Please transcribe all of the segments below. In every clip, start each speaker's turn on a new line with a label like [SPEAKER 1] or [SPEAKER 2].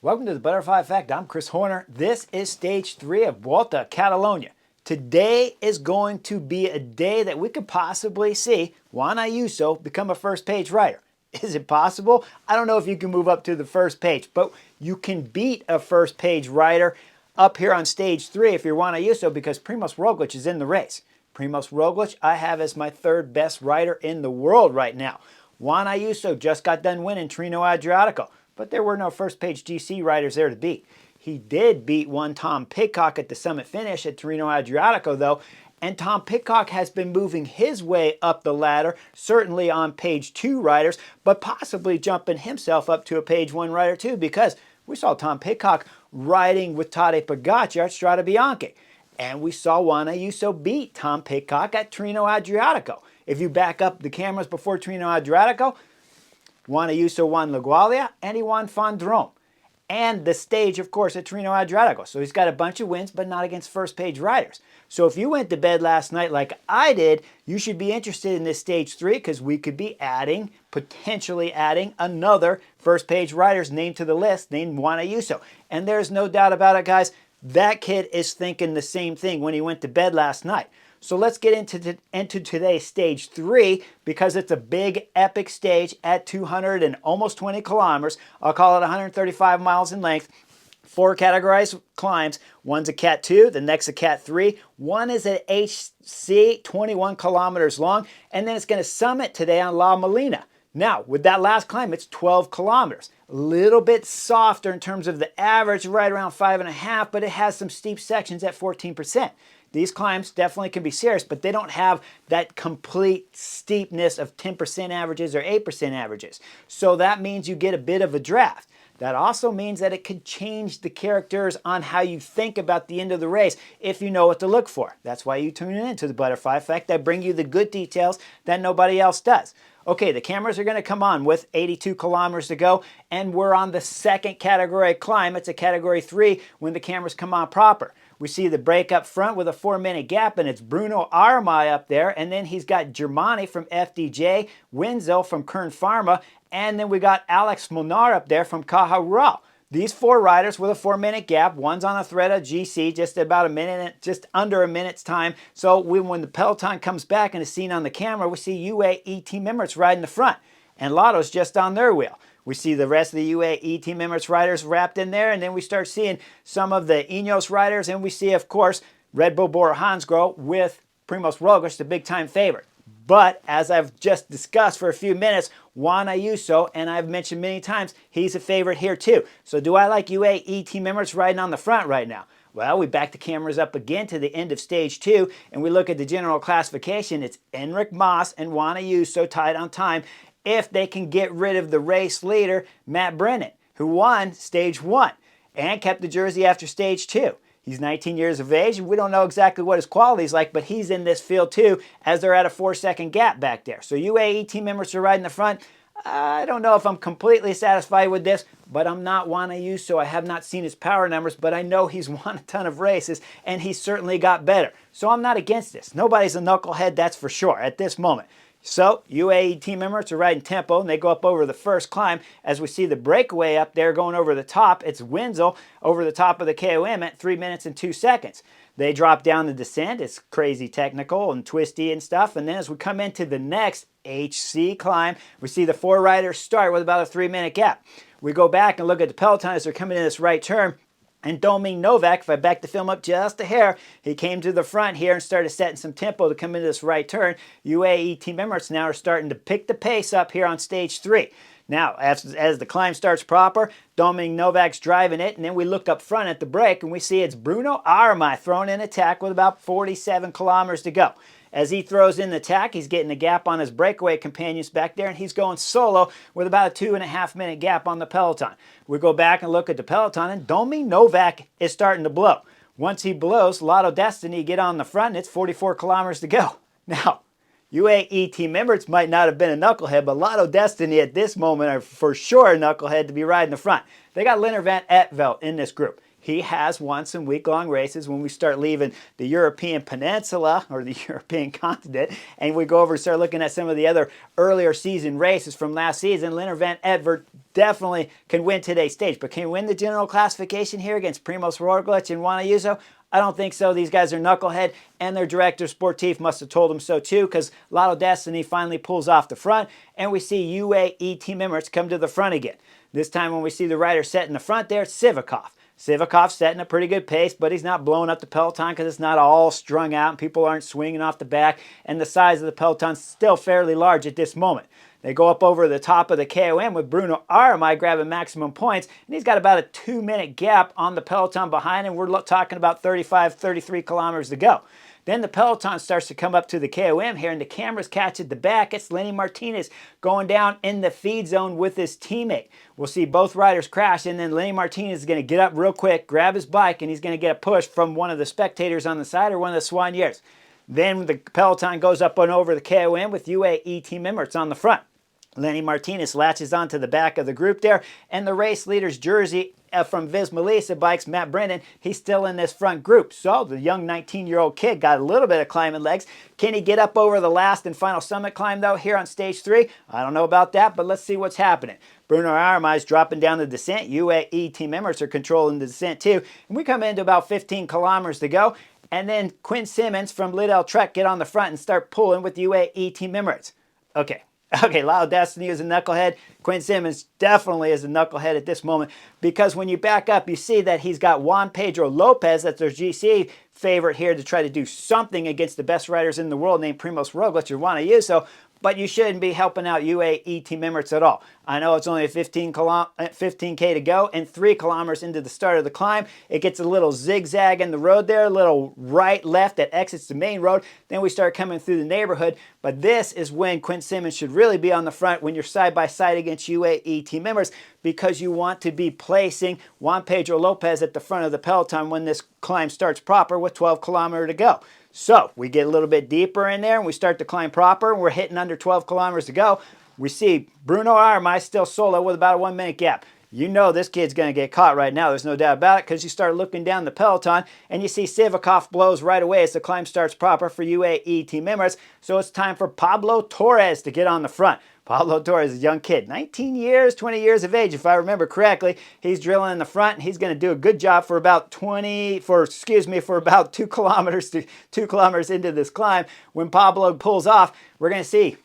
[SPEAKER 1] Welcome to the Butterfly Effect. I'm Chris Horner. This is stage 3 of Vuelta a Catalunya. Today is going to be a day that we could possibly see Juan Ayuso become a first page rider. Is it possible? I don't know if you can move up to the first page, but you can beat a first page rider up here on stage 3 if you're Juan Ayuso, because Primoz Roglič is in the race. Primoz Roglič I have as my third best rider in the world right now. Juan Ayuso just got done winning Trino Adriatico, but there were no first page GC riders there to beat. He did beat one Tom Pidcock at the summit finish at Trino Adriatico though, and Tom Pidcock has been moving his way up the ladder, certainly on page 2 riders, but possibly jumping himself up to a page 1 rider too, because we saw Tom Pidcock riding with Tadej Pogačar at Strade Bianche. And we saw Juan Ayuso beat Tom Pidcock at Trino Adriatico. If you back up the cameras before Trino Adriatico, Juan Ayuso won La Guaglia and he won Fondrome. And the stage, of course, at Trino Adriatico. So he's got a bunch of wins, but not against first page riders. So if you went to bed last night like I did, you should be interested in this stage 3, because we could be potentially adding another first page rider's name to the list named Juan Ayuso. And there's no doubt about it, guys. That kid is thinking the same thing when he went to bed last night. So let's get into today's stage 3, because it's a big epic stage at 200 and almost 20 kilometers. I'll call it 135 miles in length. 4 categorized climbs. One's a Cat 2, the next a Cat 3. One is an HC, 21 kilometers long, and then it's going to summit today on La Molina. Now, with that last climb, it's 12 kilometers. A little bit softer in terms of the average, right around 5.5, but it has some steep sections at 14%. These climbs definitely can be serious, but they don't have that complete steepness of 10% averages or 8% averages. So that means you get a bit of a draft. That also means that it could change the characters on how you think about the end of the race if you know what to look for. That's why you tune in to the Butterfly Effect. I bring you the good details that nobody else does. Okay, the cameras are going to come on with 82 kilometers to go, and we're on the second category climb. It's a category 3 when the cameras come on proper. We see the break up front with a 4-minute gap, and it's Bruno Armai up there, and then he's got Germani from FDJ, Winzel from Kern Pharma, and then we got Alex Molnar up there from Caja Rural. These 4 riders with a 4-minute gap. One's on a thread of GC, just about a minute, just under a minute's time. So when the peloton comes back and is seen on the camera, we see UAE team members riding the front, and Lotto's just on their wheel. We see the rest of the UAE team members riders wrapped in there, and then we start seeing some of the Ineos riders, and we see, of course, Red Bull Bora Hansgrohe with Primoz Roglič, the big-time favorite. But as I've just discussed for a few minutes, Juan Ayuso, and I've mentioned many times, he's a favorite here too. So do I like UAE team members riding on the front right now? Well, we back the cameras up again to the end of stage 2, and we look at the general classification. It's Enric Mas and Juan Ayuso tied on time, if they can get rid of the race leader, Matt Brennan, who won stage 1 and kept the jersey after stage 2. He's 19 years of age, and we don't know exactly what his quality is like, but he's in this field too, as they're at a 4-second gap back there. So UAE team members are riding the front. I don't know if I'm completely satisfied with this, but I'm not Juan Ayuso. I have not seen his power numbers, but I know he's won a ton of races, and he's certainly got better. So I'm not against this. Nobody's a knucklehead, that's for sure, at this moment. So UAE team members are riding tempo, and they go up over the first climb. As we see the breakaway up there going over the top, it's Winzel over the top of the KOM at 3 minutes and 2 seconds. They drop down the descent. It's crazy technical and twisty and stuff. And then as we come into the next HC climb, we see the 4 riders start with about a 3-minute gap. We go back and look at the peloton as they're coming in this right turn. And Domingue Novak, if I back the film up just a hair, he came to the front here and started setting some tempo to come into this right turn. UAE team members now are starting to pick the pace up here on stage 3. Now, as the climb starts proper, Domingue Novak's driving it, and then we look up front at the break, and we see it's Bruno Armai throwing in attack with about 47 kilometers to go. As he throws in the attack, he's getting a gap on his breakaway companions back there, and he's going solo with about a 2.5-minute gap on the peloton. We go back and look at the peloton, and Domingue Novak is starting to blow. Once he blows, Lotto Destiny get on the front, and it's 44 kilometers to go. Now, UAE team members might not have been a knucklehead, but Lotto Destiny at this moment are for sure a knucklehead to be riding the front. They got Lennart van Etvelt in this group. He has won some week-long races. When we start leaving the European peninsula or the European continent and we go over and start looking at some of the other earlier season races from last season, Lennart van Etvelt definitely can win today's stage. But can he win the general classification here against Primoz Roglič and Juan Ayuso? I don't think so. These guys are knucklehead, and their director sportif must have told them so too, because Lotto Destiny finally pulls off the front, and we see UAE team members come to the front again. This time when we see the rider set in the front there, it's Sivakov. Sivakov's setting a pretty good pace, but he's not blowing up the peloton because it's not all strung out and people aren't swinging off the back, and the size of the peloton's still fairly large at this moment. They go up over the top of the KOM with Bruno Armai grabbing maximum points, and he's got about a 2-minute gap on the peloton behind him. We're talking about 35, 33 kilometers to go. Then the peloton starts to come up to the KOM here, and the cameras catch at the back. It's Lenny Martinez going down in the feed zone with his teammate. We'll see both riders crash, and then Lenny Martinez is going to get up real quick, grab his bike, and he's going to get a push from one of the spectators on the side or one of the soigneurs. Then the peloton goes up and over the KOM with UAE team members on the front. Lenny Martinez latches onto the back of the group there, and the race leader's jersey from Viz Melissa Bikes, Matt Brennan, he's still in this front group. So the young 19-year-old kid got a little bit of climbing legs. Can he get up over the last and final summit climb, though, here on stage 3? I don't know about that, but let's see what's happening. Bruno Armai is dropping down the descent. UAE team members are controlling the descent, too. And we come into about 15 kilometers to go. And then Quinn Simmons from Liddell Trek get on the front and start pulling with UAE team members. Okay, Lotto Destiny is a knucklehead. Quinn Simmons definitely is a knucklehead at this moment, because when you back up, you see that he's got Juan Pedro Lopez, that's their GC favorite here, to try to do something against the best riders in the world named Primoz Roglič or Juan Ayuso, but you shouldn't be helping out UAE team members at all. I know it's only a 15K to go and 3 kilometers into the start of the climb. It gets a little zigzag in the road there, a little right, left that exits the main road. Then we start coming through the neighborhood. But this is when Quinn Simmons should really be on the front when you're side by side against UAE team members, because you want to be placing Juan Pedro Lopez at the front of the peloton when this climb starts proper with 12 kilometers to go. So we get a little bit deeper in there and we start to climb proper, and we're hitting under 12 kilometers to go. We see Bruno Armai still solo with about a 1-minute gap. You know this kid's going to get caught right now. There's no doubt about it, because you start looking down the peloton and you see Sivakov blows right away as the climb starts proper for UAE team members. So it's time for Pablo Torres to get on the front. Pablo Torres is a young kid, 19 years, 20 years of age, if I remember correctly. He's drilling in the front, and he's going to do a good job for about 2 kilometers into this climb. When Pablo pulls off, we're going to see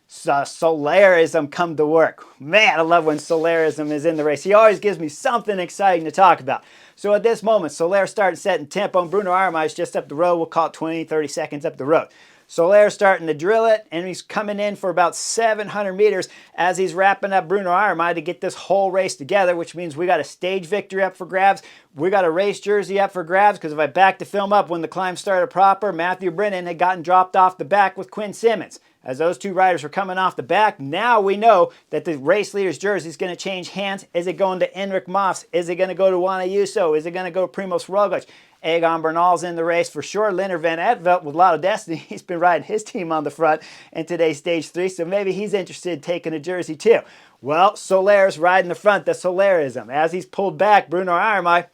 [SPEAKER 1] Solarism come to work. Man, I love when Solarism is in the race. He always gives me something exciting to talk about. So at this moment, Soler starting setting tempo, and Bruno Armai is just up the road. We'll call it 20, 30 seconds up the road. Soler starting to drill it, and he's coming in for about 700 meters as he's wrapping up Bruno Armai to get this whole race together, which means we got a stage victory up for grabs. We got a race jersey up for grabs, because if I back the film up when the climb started proper, Matthew Brennan had gotten dropped off the back with Quinn Simmons. As those two riders were coming off the back, now we know that the race leader's jersey is going to change hands. Is it going to Enric Mas? Is it going to go to Juan Ayuso? Is it going to go to Primoz Roglič? Egan Bernal's in the race for sure. Leonard Van Etvelt with Lotto Destiny, he's been riding his team on the front in today's stage 3, so maybe he's interested in taking a jersey too. Well, Soler's riding the front, the Solarism. As he's pulled back, Bruno Armai,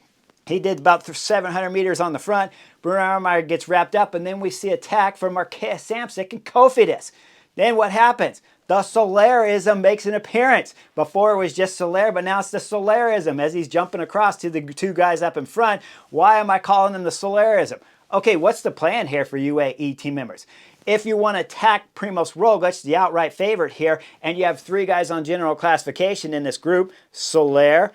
[SPEAKER 1] he did about 700 meters on the front. Bruno Armai gets wrapped up, and then we see attack from Marquez Samsic and Cofidis. Then what happens? The Solarism makes an appearance. Before it was just Soler, but now it's the Solarism as he's jumping across to the 2 guys up in front. Why am I calling them the Solarism? Okay, what's the plan here for UAE team members? If you want to attack Primoz Roglič, the outright favorite here, and you have 3 guys on general classification in this group, Soler,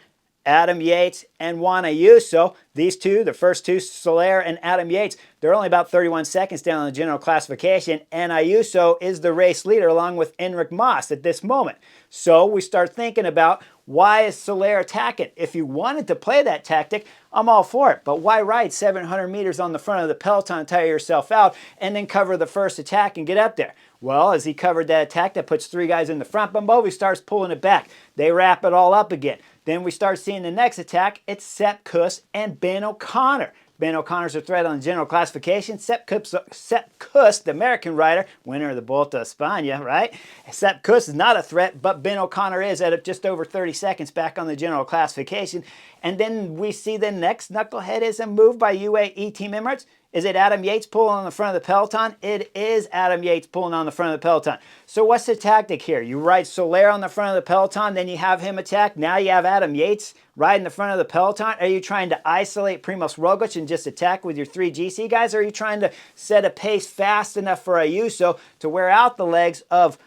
[SPEAKER 1] Adam Yates, and Juan Ayuso. These two, the first two, Soler and Adam Yates, they're only about 31 seconds down on the general classification, and Ayuso is the race leader along with Enric Mas at this moment. So we start thinking about, why is Soler attacking? If you wanted to play that tactic, I'm all for it. But why ride 700 meters on the front of the peloton, tire yourself out, and then cover the first attack and get up there? Well, as he covered that attack, that puts 3 guys in the front, but Moby starts pulling it back. They wrap it all up again. Then we start seeing the next attack. It's Sepp Kuss and Ben O'Connor. Ben O'Connor's a threat on the general classification. Sepp Kuss, the American rider, winner of the Volta a España, right? Sepp Kuss is not a threat, but Ben O'Connor is at just over 30 seconds back on the general classification. And then we see the next knuckleheadism move by UAE team members. Is it Adam Yates pulling on the front of the peloton? It is Adam Yates pulling on the front of the peloton. So what's the tactic here? You ride Soler on the front of the peloton, then you have him attack. Now you have Adam Yates riding the front of the peloton. Are you trying to isolate Primož Roglič and just attack with your 3 GC guys? Or are you trying to set a pace fast enough for Ayuso to wear out the legs of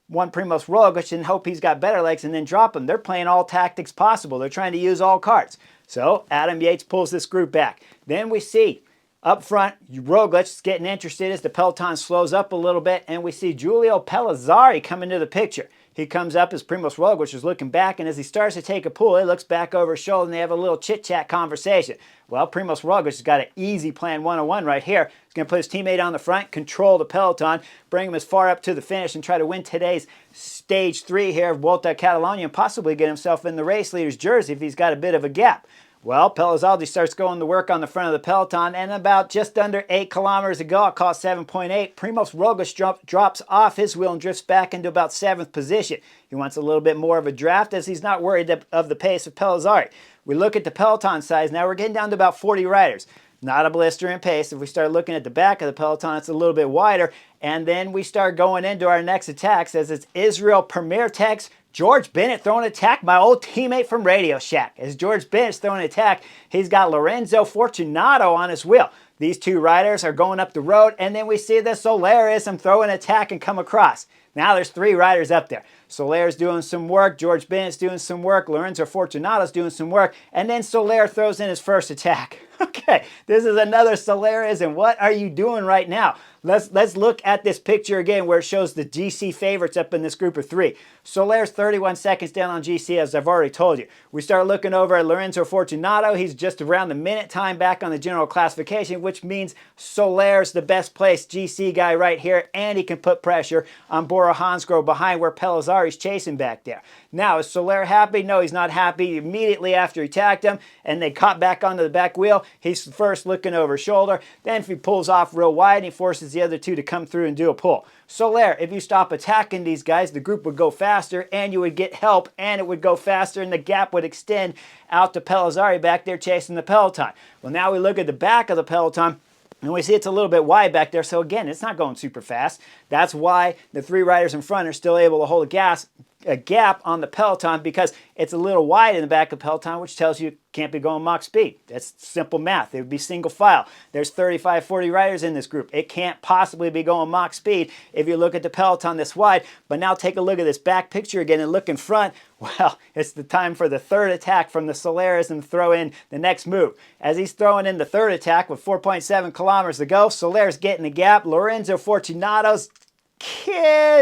[SPEAKER 1] one Primož Roglič and hope he's got better legs and then drop him? They're playing all tactics possible. They're trying to use all cards. So Adam Yates pulls this group back. Then we see up front, Roglič is getting interested as the peloton slows up a little bit, and we see Giulio Pellizzari come into the picture. He comes up as Primož Roglič is looking back, and as he starts to take a pull, he looks back over his shoulder, and they have a little chit-chat conversation. Well, Primož Roglič has got an easy plan 101 right here. He's going to put his teammate on the front, control the peloton, bring him as far up to the finish, and try to win today's Stage 3 here of Volta a Catalunya, and possibly get himself in the race leader's jersey if he's got a bit of a gap. Well, Pellizzari starts going to work on the front of the peloton, and about just under 8 kilometers to go, I'll call 7.8, Primož Roglič drops off his wheel and drifts back into about 7th position. He wants a little bit more of a draft as he's not worried of the pace of Pellizzari. We look at the peloton size. Now we're getting down to about 40 riders. Not a blistering pace. If we start looking at the back of the peloton, it's a little bit wider. And then we start going into our next attacks as it's Israel Premier Tech's George Bennett throwing an attack, my old teammate from Radio Shack. As George Bennett's throwing an attack, he's got Lorenzo Fortunato on his wheel. These 2 riders are going up the road, and then we see the Solarism throw an attack and come across. Now there's 3 riders up there. Soler's doing some work, George Bennett's doing some work, Lorenzo Fortunato's doing some work, and then Soler throws in his first attack. Okay, this is another Solarism. What are you doing right now? Let's look at this picture again where it shows the GC favorites up in this group of 3. Soler's 31 seconds down on GC, as I've already told you. We start looking over at Lorenzo Fortunato. He's just around the minute time back on the general classification, which means Soler's the best placed GC guy right here, and he can put pressure on Bora Hansgrohe behind where Pellizzari's chasing back there. Now, is Soler happy? No, he's not happy. Immediately after he attacked him and they caught back onto the back wheel, he's first looking over his shoulder. Then if he pulls off real wide, and he forces the other 2 to come through and do a pull. Soler, if you stop attacking these guys, the group would go faster and you would get help and it would go faster and the gap would extend out to Pellizzari back there chasing the peloton. Well, now we look at the back of the peloton. And we see it's a little bit wide back there, so again, it's not going super fast. That's why the 3 riders in front are still able to hold a gap on the peloton, because it's a little wide in the back of the peloton, which tells you can't be going Mach speed. That's simple math. It would be single file. There's 35, 40 riders in this group. It can't possibly be going Mach speed if you look at the peloton this wide. But now take a look at this back picture again and look in front. Well, it's the time for the 3rd attack from the Solarism to throw in the next move. As he's throwing in the 3rd attack with 4.7 kilometers to go, Soler's getting the gap. Lorenzo Fortunato's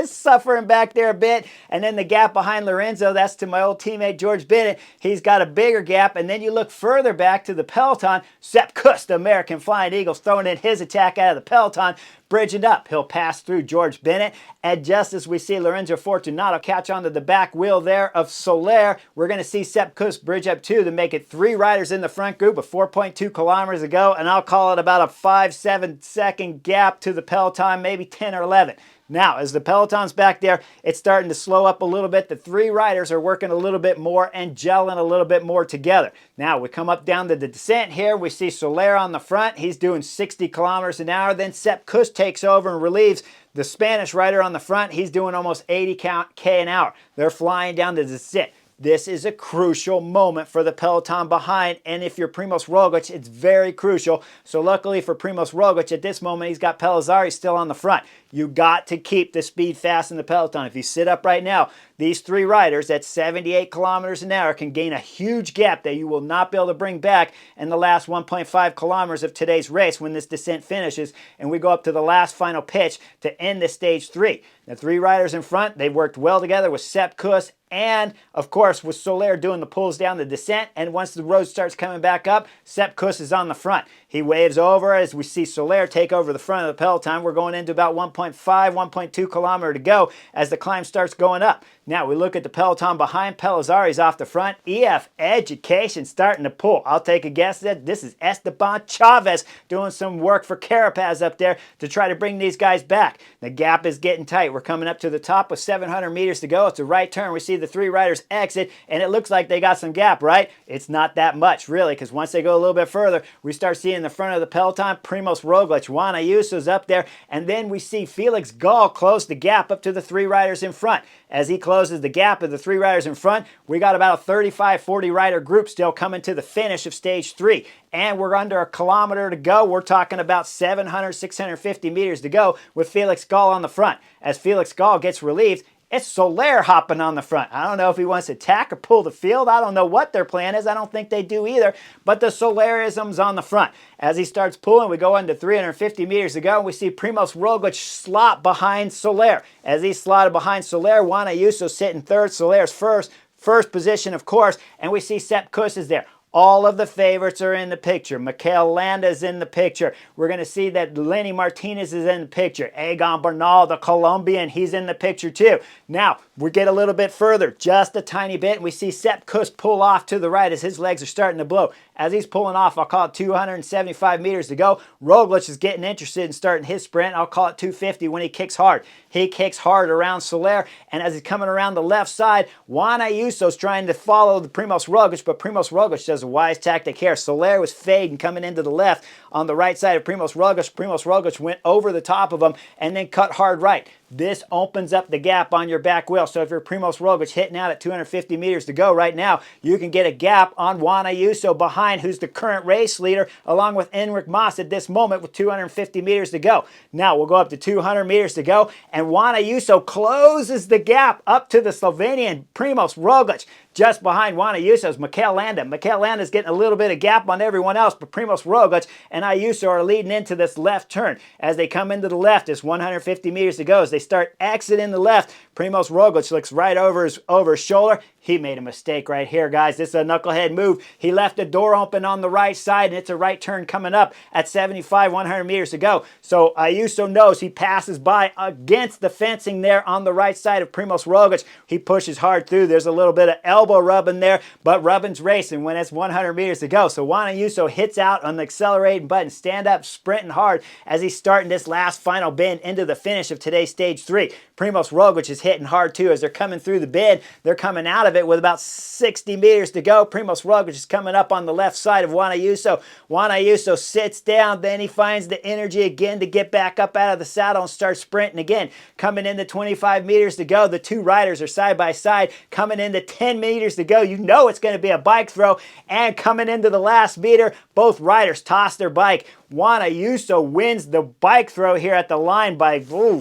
[SPEAKER 1] suffering back there a bit, and then the gap behind Lorenzo, that's to my old teammate George Bennett. He's got a bigger gap, and then you look further back to the peloton. Sepp Kuss, the American Flying Eagles, throwing in his attack out of the peloton, bridging up. He'll pass through George Bennett, and just as we see Lorenzo Fortunato catch onto the back wheel there of Soler, we're going to see Sepp Kuss bridge up too to make it 3 riders in the front group with 4.2 kilometers to go, and I'll call it about a 5-7 second gap to the peloton, maybe 10 or 11. Now, as the peloton's back there, it's starting to slow up a little bit. The 3 riders are working a little bit more and gelling a little bit more together. Now, we come up down to the descent here. We see Soler on the front. He's doing 60 kilometers an hour. Then Sepp Kuss takes over and relieves the Spanish rider on the front. He's doing almost 80 k an hour. They're flying down the descent. This is a crucial moment for the peloton behind, and if you're Primož Roglič, it's very crucial. So luckily for Primož Roglič, at this moment, he's got Pellizzari still on the front. You got to keep the speed fast in the peloton. If you sit up right now, these 3 riders at 78 kilometers an hour can gain a huge gap that you will not be able to bring back in the last 1.5 kilometers of today's race when this descent finishes and we go up to the last final pitch to end the Stage 3. The 3 riders in front, they've worked well together with Sepp Kuss and, of course, with Soler doing the pulls down the descent. And once the road starts coming back up, Sepp Kuss is on the front. He waves over as we see Soler take over the front of the peloton. We're going into about 1.5, 1.2 kilometer to go as the climb starts going up. Now we look at the peloton behind. Pelizari's off the front. EF Education starting to pull. I'll take a guess that this is Esteban Chavez doing some work for Carapaz up there to try to bring these guys back. The gap is getting tight. We're coming up to the top with 700 meters to go. It's a right turn. We see the three riders exit, and it looks like they got some gap, right? It's not that much, really, because once they go a little bit further, we start seeing the front of the peloton, Primoz Roglič, Juan Ayuso's up there, and then we see Felix Gall close the gap up to the three riders in front. As he closes the gap of the three riders in front, we got about a 35-40 rider group still coming to the finish of stage 3. And we're under a kilometer to go. We're talking about 700, 650 meters to go with Felix Gall on the front. As Felix Gall gets relieved, it's Soler hopping on the front. I don't know if he wants to attack or pull the field. I don't know what their plan is. I don't think they do either. But the Solerism's on the front. As he starts pulling, we go into 350 meters to go, and we see Primoz Roglič slot behind Soler. As he slotted behind Soler, Juan Ayuso sitting third. Soler's first position, of course. And we see Sepp Kuss is there. All of the favorites are in the picture. Mikel Landa's in the picture. We're going to see that Lenny Martinez is in the picture. Egan Bernal, the Colombian, he's in the picture too. Now, we get a little bit further, just a tiny bit, and we see Sepp Kuss pull off to the right as his legs are starting to blow. As he's pulling off, I'll call it 275 meters to go. Roglič is getting interested in starting his sprint. I'll call it 250 when he kicks hard. He kicks hard around Soler, and as he's coming around the left side, Juan Ayuso's trying to follow the Primoz Roglič, but Primoz Roglič does a wise tactic here. Soler was fading coming into the left on the right side of Primoz Roglič. Primoz Roglič went over the top of him and then cut hard right. This opens up the gap on your back wheel. So if you're Primoz Roglič hitting out at 250 meters to go right now, you can get a gap on Juan Ayuso behind, who's the current race leader, along with Enric Mas at this moment with 250 meters to go. Now we'll go up to 200 meters to go, and Juan Ayuso closes the gap up to the Slovenian Primoz Roglič. Just behind Juan Ayuso is Mikel Landa. Mikel Landa's getting a little bit of gap on everyone else, but Primoz Roglič and Ayuso are leading into this left turn. As they come into the left, it's 150 meters to go. As they start exiting the left, Primoz Roglič looks right over his shoulder. He made a mistake right here, guys. This is a knucklehead move. He left a door open on the right side, and it's a right turn coming up at 75, 100 meters to go. So Ayuso knows he passes by against the fencing there on the right side of Primoz Roglič. He pushes hard through. There's a little bit of elbow rubbing there, but rubbing's racing when it's 100 meters to go. So Juan Ayuso hits out on the accelerating button, stand up, sprinting hard as he's starting this last final bend into the finish of today's stage 3. Primoz Roglič is hitting hard too as they're coming through the bend. They're coming out of it with about 60 meters to go. Primoz Roglič is coming up on the left side of Juan Ayuso. Juan Ayuso sits down, then he finds the energy again to get back up out of the saddle and start sprinting again. Coming into 25 meters to go, the two riders are side by side. Coming into 10 meters to go, you know it's going to be a bike throw. And coming into the last meter, both riders toss their bike. Juan Ayuso wins the bike throw here at the line by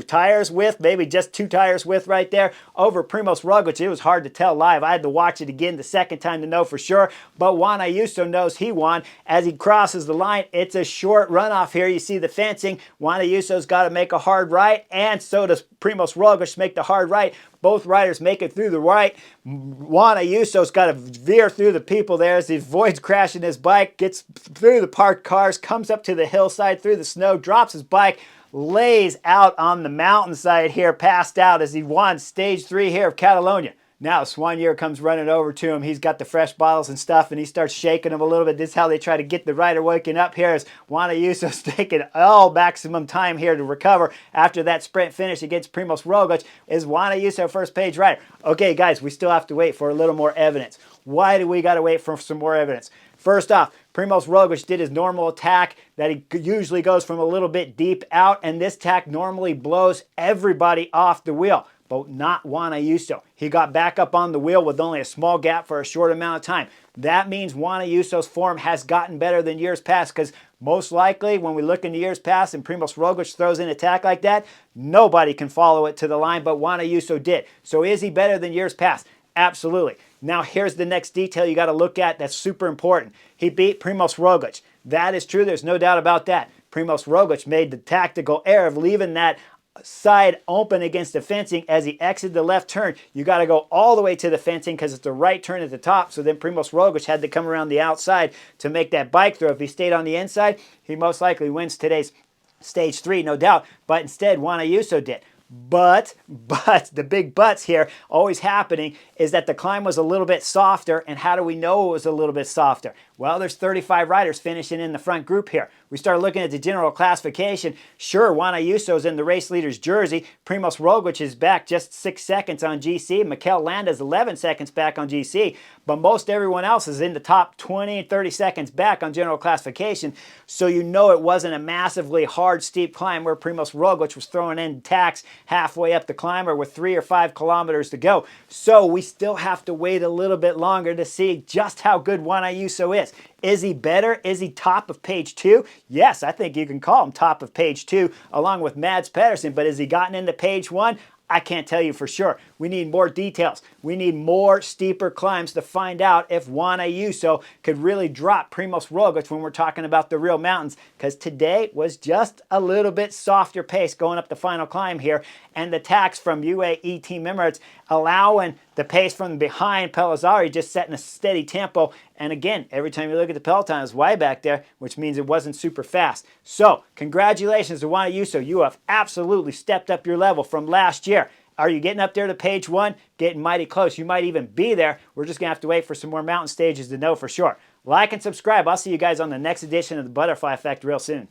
[SPEAKER 1] tires width, maybe just 2 tires width right there over Primoz Roglič. It was hard to tell live. I had to watch it again the second time to know for sure, but Juan Ayuso knows he won. As he crosses the line, it's a short runoff here. You see the fencing. Juan Ayuso's got to make a hard right, and so does Primoz Roglič make the hard right. Both riders make it through the right. Juan Ayuso's got to veer through the people there as he avoids crashing his bike, gets through the parked cars, comes up to the hillside through the snow, drops his bike, lays out on the mountainside here, passed out as he won stage 3 here of Catalonia. Now Soignier comes running over to him. He's got the fresh bottles and stuff, and he starts shaking him a little bit. This is how they try to get the rider waking up here, as Juan Ayuso's taking all maximum time here to recover after that sprint finish against Primoz Roglič. Is Juan Ayuso first page rider? Okay, guys, we still have to wait for a little more evidence. Why do we got to wait for some more evidence? First off, Primoz Roglič did his normal attack that he usually goes from a little bit deep out, and this attack normally blows everybody off the wheel, but not Juan Ayuso. He got back up on the wheel with only a small gap for a short amount of time. That means Juan Ayuso's form has gotten better than years past, because most likely when we look into years past and Primoz Roglič throws an attack like that, nobody can follow it to the line, but Juan Ayuso did. So is he better than years past? Absolutely. Now here's the next detail you got to look at that's super important. He beat Primoz Roglič. That is true. There's no doubt about that. Primoz Roglič made the tactical error of leaving that side open against the fencing as he exited the left turn. You got to go all the way to the fencing because it's the right turn at the top. So then Primoz Roglič had to come around the outside to make that bike throw. If he stayed on the inside, he most likely wins today's stage 3, no doubt. But instead, Juan Ayuso did. But the big buts here always happening is that the climb was a little bit softer. And how do we know it was a little bit softer? Well, there's 35 riders finishing in the front group here. We start looking at the general classification. Sure, Juan Ayuso's in the race leader's jersey. Primoz Roglič is back just 6 seconds on GC. Mikel Landa's 11 seconds back on GC. But most everyone else is in the top 20, 30 seconds back on general classification. So you know it wasn't a massively hard, steep climb where Primoz Roglič was throwing in tacks halfway up the climber with 3 or 5 kilometers to go. So we still have to wait a little bit longer to see just how good Juan Ayuso is. Is he better? Is he top of page 2? Yes, I think you can call him top of page 2 along with Mads Pedersen, but has he gotten into page 1? I can't tell you for sure. We need more details. We need more steeper climbs to find out if Juan Ayuso could really drop Primoz Roglič when we're talking about the real mountains, because today was just a little bit softer pace going up the final climb here, and the tacks from UAE Team Emirates allowing the pace from behind Pellizzari just setting a steady tempo. And again, every time you look at the peloton, it's way back there, which means it wasn't super fast. So congratulations to Juan Ayuso. You have absolutely stepped up your level from last year. Are you getting up there to page 1? Getting mighty close. You might even be there. We're just going to have to wait for some more mountain stages to know for sure. Like and subscribe. I'll see you guys on the next edition of the Butterfly Effect real soon.